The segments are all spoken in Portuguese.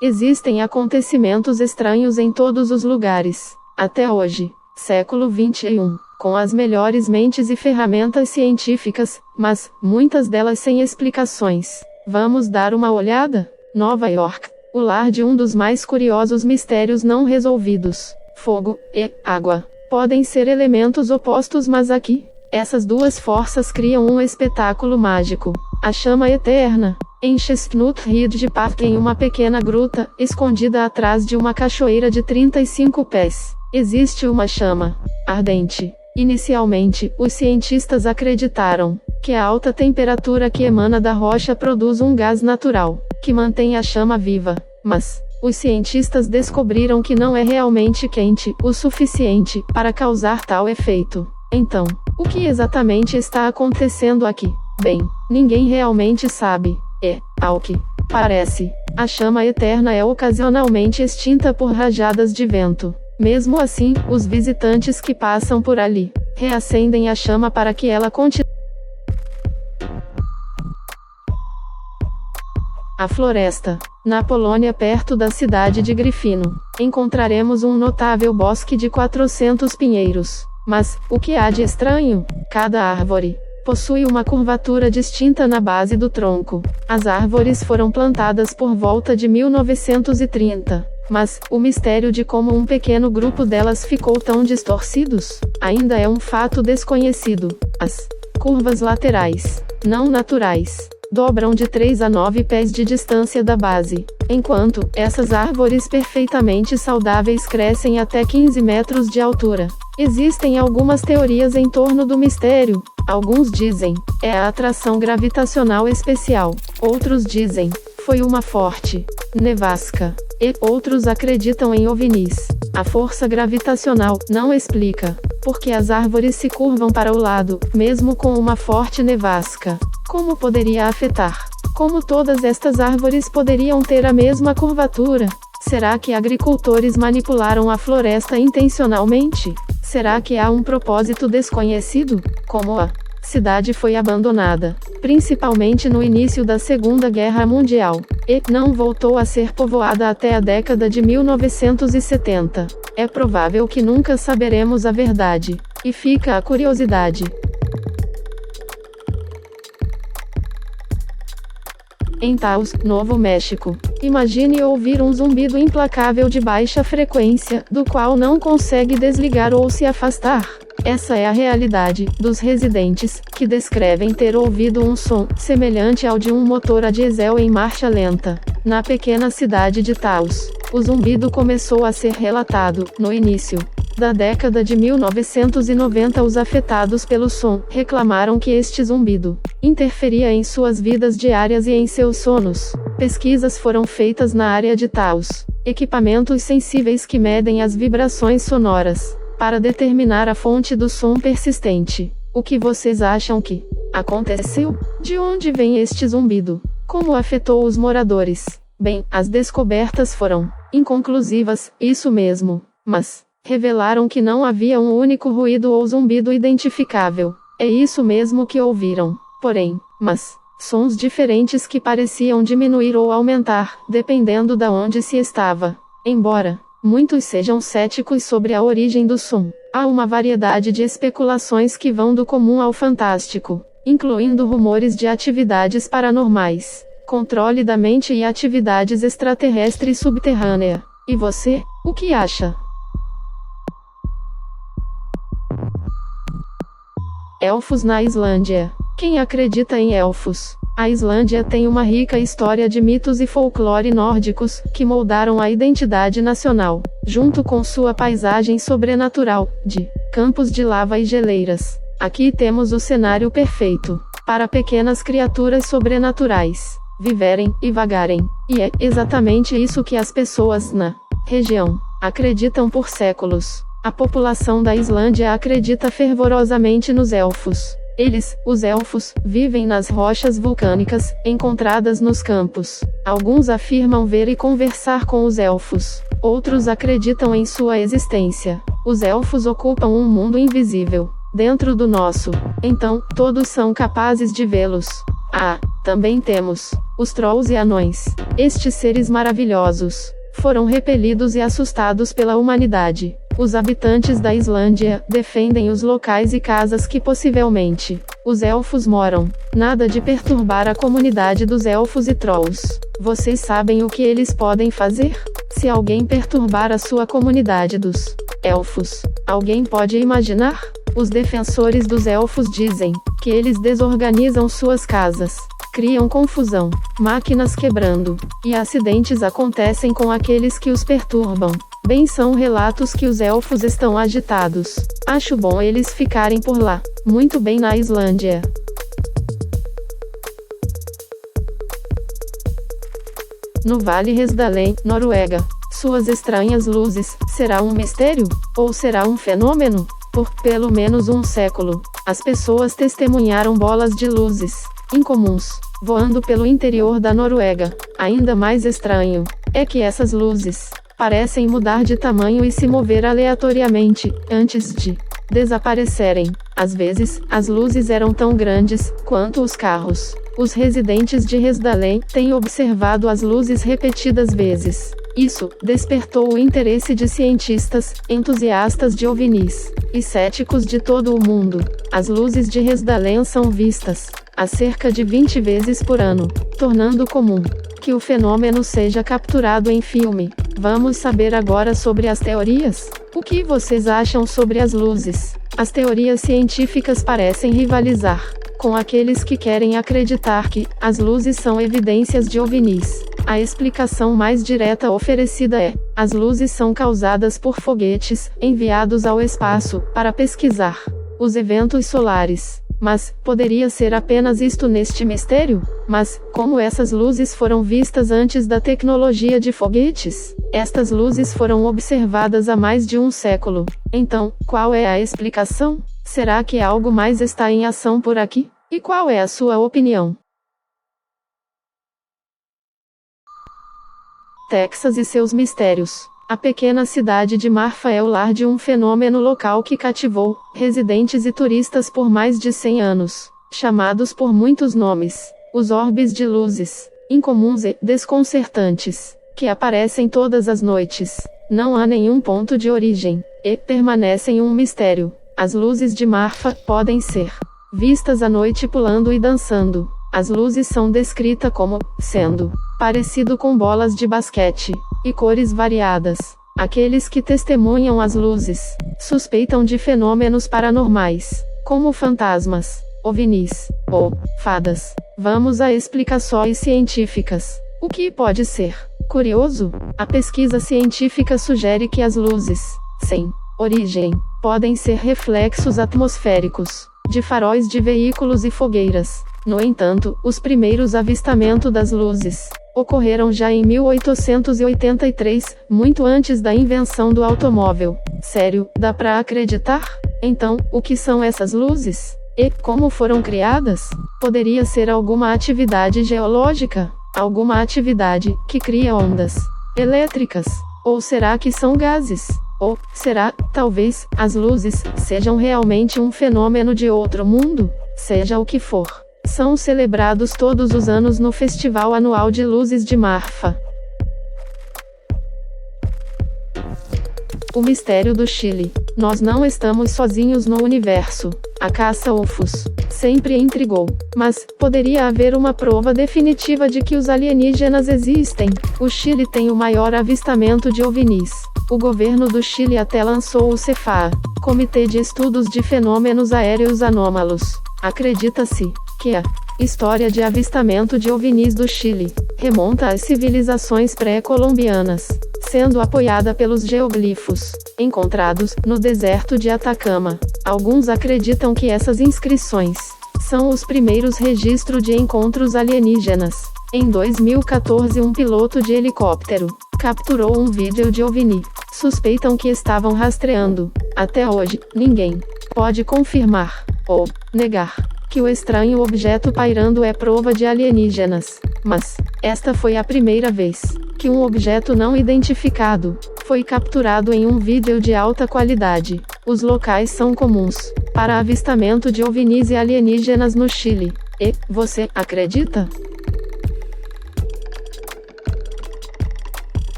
Existem acontecimentos estranhos em todos os lugares. Até hoje, século XXI, com as melhores mentes e ferramentas científicas, mas muitas delas sem explicações. Vamos dar uma olhada? Nova York, o lar de um dos mais curiosos mistérios não resolvidos. Fogo e água podem ser elementos opostos, mas aqui, essas duas forças criam um espetáculo mágico. A chama eterna. Em Chestnut Ridge Park, em uma pequena gruta, escondida atrás de uma cachoeira de 35 pés, existe uma chama ardente. Inicialmente, os cientistas acreditaram que a alta temperatura que emana da rocha produz um gás natural, que mantém a chama viva. Mas os cientistas descobriram que não é realmente quente o suficiente para causar tal efeito. Então, o que exatamente está acontecendo aqui? Bem, ninguém realmente sabe. Ao que parece, a chama eterna é ocasionalmente extinta por rajadas de vento. Mesmo assim, os visitantes que passam por ali reacendem a chama para que ela continue. A floresta. Na Polônia, perto da cidade de Gryfino, encontraremos um notável bosque de 400 pinheiros. Mas, o que há de estranho? Cada árvore possui uma curvatura distinta na base do tronco. As árvores foram plantadas por volta de 1930, mas o mistério de como um pequeno grupo delas ficou tão distorcidos ainda é um fato desconhecido. As curvas laterais, não naturais, dobram de 3 a 9 pés de distância da base, enquanto essas árvores perfeitamente saudáveis crescem até 15 metros de altura. Existem algumas teorias em torno do mistério. Alguns dizem, é a atração gravitacional especial. Outros dizem, foi uma forte nevasca. E outros acreditam em OVNIs. A força gravitacional não explica porque as árvores se curvam para o lado, mesmo com uma forte nevasca. Como poderia afetar? Como todas estas árvores poderiam ter a mesma curvatura? Será que agricultores manipularam a floresta intencionalmente? Será que há um propósito desconhecido? Como a cidade foi abandonada, principalmente no início da Segunda Guerra Mundial, e não voltou a ser povoada até a década de 1970. É provável que nunca saberemos a verdade, e fica a curiosidade. Em Taos, Novo México, imagine ouvir um zumbido implacável de baixa frequência, do qual não consegue desligar ou se afastar. Essa é a realidade dos residentes, que descrevem ter ouvido um som semelhante ao de um motor a diesel em marcha lenta. Na pequena cidade de Taos, o zumbido começou a ser relatado, no início da década de 1990. Os afetados pelo som reclamaram que este zumbido interferia em suas vidas diárias e em seus sonos. Pesquisas foram feitas na área de Taos, equipamentos sensíveis que medem as vibrações sonoras, para determinar a fonte do som persistente. O que vocês acham que aconteceu? De onde vem este zumbido? Como afetou os moradores? Bem, as descobertas foram inconclusivas, isso mesmo, mas revelaram que não havia um único ruído ou zumbido identificável. É isso mesmo que ouviram. Porém, sons diferentes que pareciam diminuir ou aumentar, dependendo da onde se estava. Embora muitos sejam céticos sobre a origem do som, há uma variedade de especulações que vão do comum ao fantástico, incluindo rumores de atividades paranormais, controle da mente e atividades extraterrestres subterrâneas. E você, o que acha? Elfos na Islândia. Quem acredita em elfos? A Islândia tem uma rica história de mitos e folclore nórdicos, que moldaram a identidade nacional, junto com sua paisagem sobrenatural, de campos de lava e geleiras. Aqui temos o cenário perfeito para pequenas criaturas sobrenaturais viverem e vagarem. E é exatamente isso que as pessoas na região acreditam por séculos. A população da Islândia acredita fervorosamente nos elfos. Eles, os elfos, vivem nas rochas vulcânicas, encontradas nos campos. Alguns afirmam ver e conversar com os elfos. Outros acreditam em sua existência. Os elfos ocupam um mundo invisível, dentro do nosso. Então, todos são capazes de vê-los. Também temos os trolls e anões. Estes seres maravilhosos foram repelidos e assustados pela humanidade. Os habitantes da Islândia defendem os locais e casas que possivelmente os elfos moram. Nada de perturbar a comunidade dos elfos e trolls. Vocês sabem o que eles podem fazer? Se alguém perturbar a sua comunidade dos elfos, alguém pode imaginar? Os defensores dos elfos dizem que eles desorganizam suas casas, criam confusão, máquinas quebrando, e acidentes acontecem com aqueles que os perturbam. Bem, são relatos que os elfos estão agitados. Acho bom eles ficarem por lá. Muito bem, na Islândia. No Vale Resdalen, Noruega. Suas estranhas luzes, será um mistério? Ou será um fenômeno? Por pelo menos um século, as pessoas testemunharam bolas de luzes incomuns voando pelo interior da Noruega. Ainda mais estranho é que essas luzes parecem mudar de tamanho e se mover aleatoriamente antes de desaparecerem. Às vezes, as luzes eram tão grandes quanto os carros. Os residentes de Resdalen têm observado as luzes repetidas vezes. Isso despertou o interesse de cientistas, entusiastas de OVNIs e céticos de todo o mundo. As luzes de Resdalen são vistas a cerca de 20 vezes por ano, tornando comum que o fenômeno seja capturado em filme. Vamos saber agora sobre as teorias? O que vocês acham sobre as luzes? As teorias científicas parecem rivalizar com aqueles que querem acreditar que as luzes são evidências de OVNIs. A explicação mais direta oferecida é: as luzes são causadas por foguetes enviados ao espaço para pesquisar os eventos solares. Mas poderia ser apenas isto neste mistério? Mas como essas luzes foram vistas antes da tecnologia de foguetes? Estas luzes foram observadas há mais de um século. Então, qual é a explicação? Será que algo mais está em ação por aqui? E qual é a sua opinião? Texas e seus mistérios. A pequena cidade de Marfa é o lar de um fenômeno local que cativou residentes e turistas por mais de 100 anos, chamados por muitos nomes, os orbes de luzes, incomuns e desconcertantes, que aparecem todas as noites. Não há nenhum ponto de origem, e permanecem um mistério. As luzes de Marfa podem ser vistas à noite pulando e dançando. As luzes são descritas como sendo parecido com bolas de basquete e cores variadas. Aqueles que testemunham as luzes suspeitam de fenômenos paranormais, como fantasmas, OVNIs ou fadas. Vamos a explicações científicas. O que pode ser curioso? A pesquisa científica sugere que as luzes, sem origem, podem ser reflexos atmosféricos de faróis de veículos e fogueiras. No entanto, os primeiros avistamentos das luzes ocorreram já em 1883, muito antes da invenção do automóvel. Sério, dá pra acreditar? Então, o que são essas luzes? E como foram criadas? Poderia ser alguma atividade geológica? Alguma atividade que cria ondas elétricas? Ou será que são gases? Ou será, talvez, as luzes sejam realmente um fenômeno de outro mundo? Seja o que for, são celebrados todos os anos no Festival Anual de Luzes de Marfa. O mistério do Chile. Nós não estamos sozinhos no universo. A caça UFOs sempre intrigou. Mas poderia haver uma prova definitiva de que os alienígenas existem. O Chile tem o maior avistamento de OVNIs. O governo do Chile até lançou o CEFAA, Comitê de Estudos de Fenômenos Aéreos Anômalos. Acredita-se que a história de avistamento de OVNIs do Chile remonta às civilizações pré-colombianas, sendo apoiada pelos geoglifos encontrados no deserto de Atacama. Alguns acreditam que essas inscrições são os primeiros registros de encontros alienígenas. Em 2014, um piloto de helicóptero capturou um vídeo de OVNI. Suspeitam que estavam rastreando. Até hoje, ninguém pode confirmar ou negar que o estranho objeto pairando é prova de alienígenas. Mas esta foi a primeira vez que um objeto não identificado foi capturado em um vídeo de alta qualidade. Os locais são comuns para avistamento de OVNIs e alienígenas no Chile. E você acredita?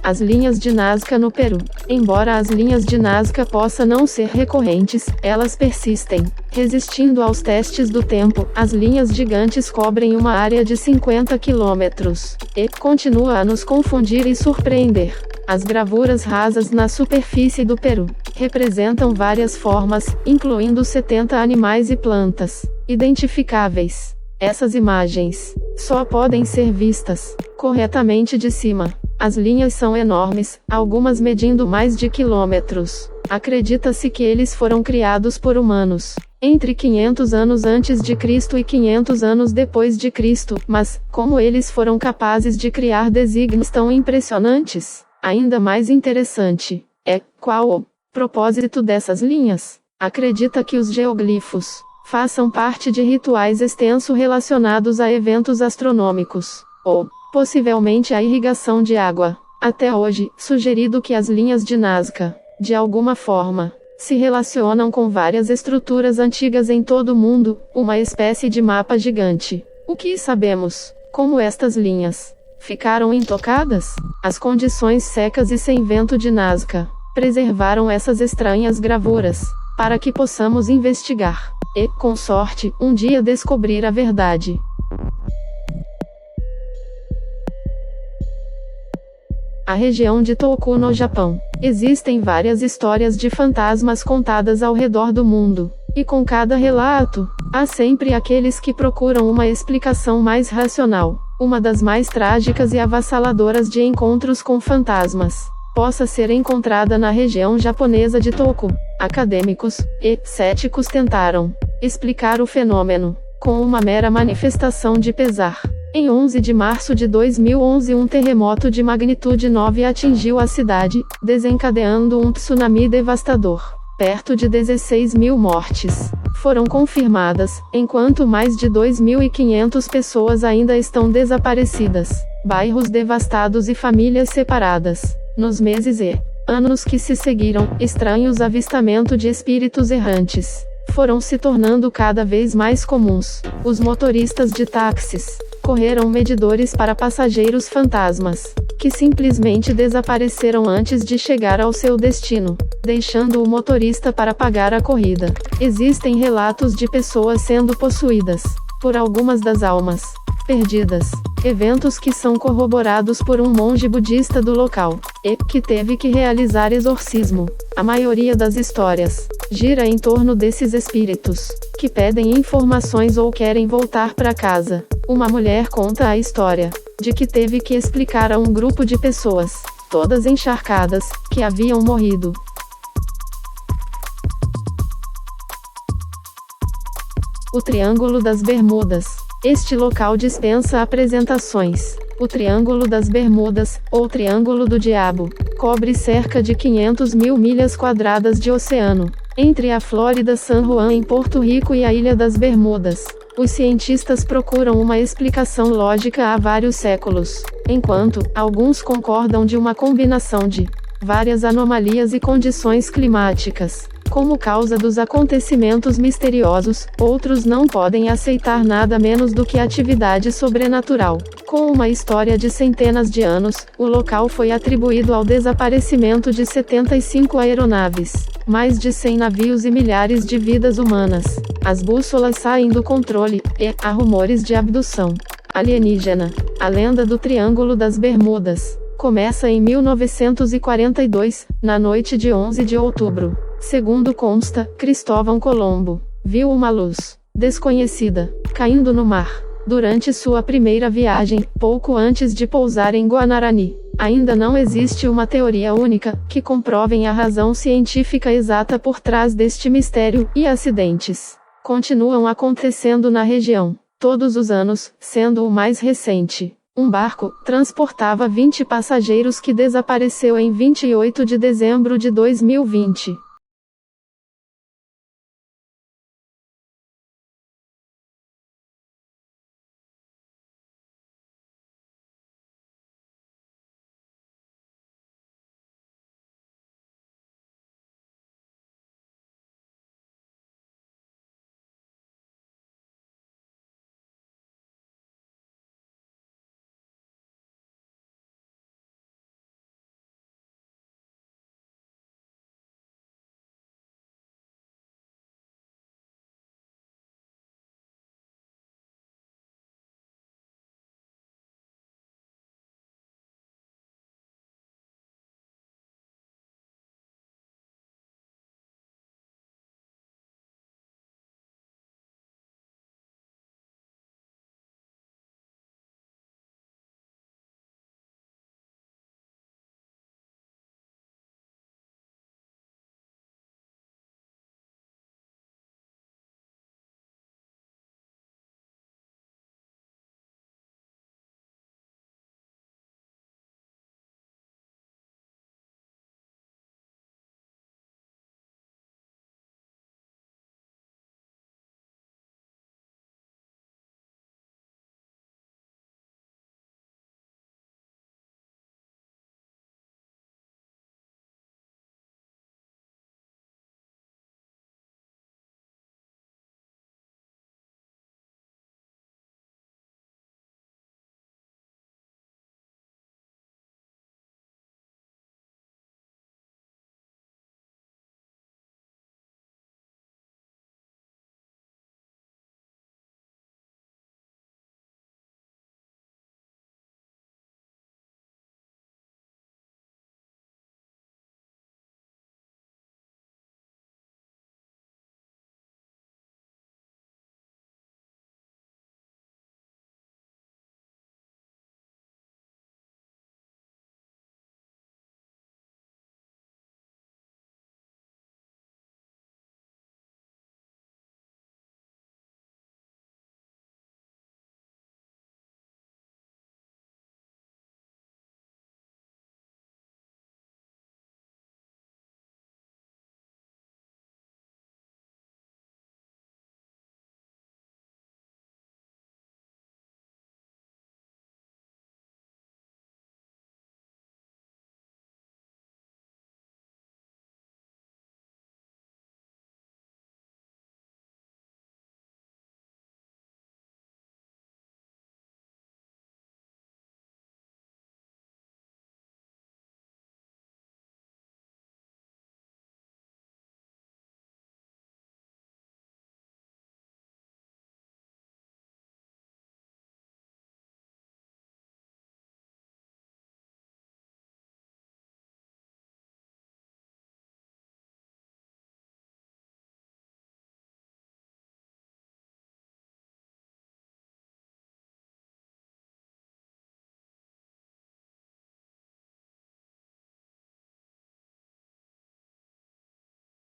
As linhas de Nazca no Peru. Embora as linhas de Nazca possam não ser recorrentes, elas persistem. Resistindo aos testes do tempo, as linhas gigantes cobrem uma área de 50 quilômetros. E continua a nos confundir e surpreender. As gravuras rasas na superfície do Peru representam várias formas, incluindo 70 animais e plantas identificáveis. Essas imagens só podem ser vistas corretamente de cima. As linhas são enormes, algumas medindo mais de quilômetros. Acredita-se que eles foram criados por humanos entre 500 anos antes de Cristo e 500 anos depois de Cristo, mas como eles foram capazes de criar desígnios tão impressionantes? Ainda mais interessante é qual o propósito dessas linhas. Acredita que os geoglifos façam parte de rituais extensos relacionados a eventos astronômicos, ou possivelmente a irrigação de água. Até hoje, sugerido que as linhas de Nazca, de alguma forma, se relacionam com várias estruturas antigas em todo o mundo, uma espécie de mapa gigante. O que sabemos? Como estas linhas ficaram intocadas? As condições secas e sem vento de Nazca preservaram essas estranhas gravuras, para que possamos investigar e, com sorte, um dia descobrir a verdade. A região de Tohoku no Japão. Existem várias histórias de fantasmas contadas ao redor do mundo, e com cada relato, há sempre aqueles que procuram uma explicação mais racional. Uma das mais trágicas e avassaladoras de encontros com fantasmas possa ser encontrada na região japonesa de Tohoku. Acadêmicos e céticos tentaram explicar o fenômeno com uma mera manifestação de pesar. Em 11 de março de 2011, um terremoto de magnitude 9 atingiu a cidade, desencadeando um tsunami devastador. Perto de 16 mil mortes foram confirmadas, enquanto mais de 2.500 pessoas ainda estão desaparecidas. Bairros devastados e famílias separadas. Nos meses e anos que se seguiram, estranhos avistamentos de espíritos errantes foram se tornando cada vez mais comuns. Os motoristas de táxis correram medidores para passageiros fantasmas, que simplesmente desapareceram antes de chegar ao seu destino, deixando o motorista para pagar a corrida. Existem relatos de pessoas sendo possuídas por algumas das almas perdidas, eventos que são corroborados por um monge budista do local, e que teve que realizar exorcismo. A maioria das histórias gira em torno desses espíritos, que pedem informações ou querem voltar para casa. Uma mulher conta a história de que teve que explicar a um grupo de pessoas, todas encharcadas, que haviam morrido. O Triângulo das Bermudas. Este local dispensa apresentações. O Triângulo das Bermudas, ou Triângulo do Diabo, cobre cerca de 500 mil milhas quadradas de oceano, entre a Flórida San Juan em Porto Rico e a Ilha das Bermudas. Os cientistas procuram uma explicação lógica há vários séculos, enquanto alguns concordam de uma combinação de várias anomalias e condições climáticas como causa dos acontecimentos misteriosos. Outros não podem aceitar nada menos do que atividade sobrenatural. Com uma história de centenas de anos, o local foi atribuído ao desaparecimento de 75 aeronaves, mais de 100 navios e milhares de vidas humanas. As bússolas saem do controle, e há rumores de abdução alienígena. A lenda do Triângulo das Bermudas começa em 1942, na noite de 11 de outubro. Segundo consta, Cristóvão Colombo viu uma luz desconhecida caindo no mar durante sua primeira viagem, pouco antes de pousar em Guanarani. Ainda não existe uma teoria única que comprove a razão científica exata por trás deste mistério, e acidentes continuam acontecendo na região todos os anos, sendo o mais recente. Um barco transportava 20 passageiros que desapareceu em 28 de dezembro de 2020.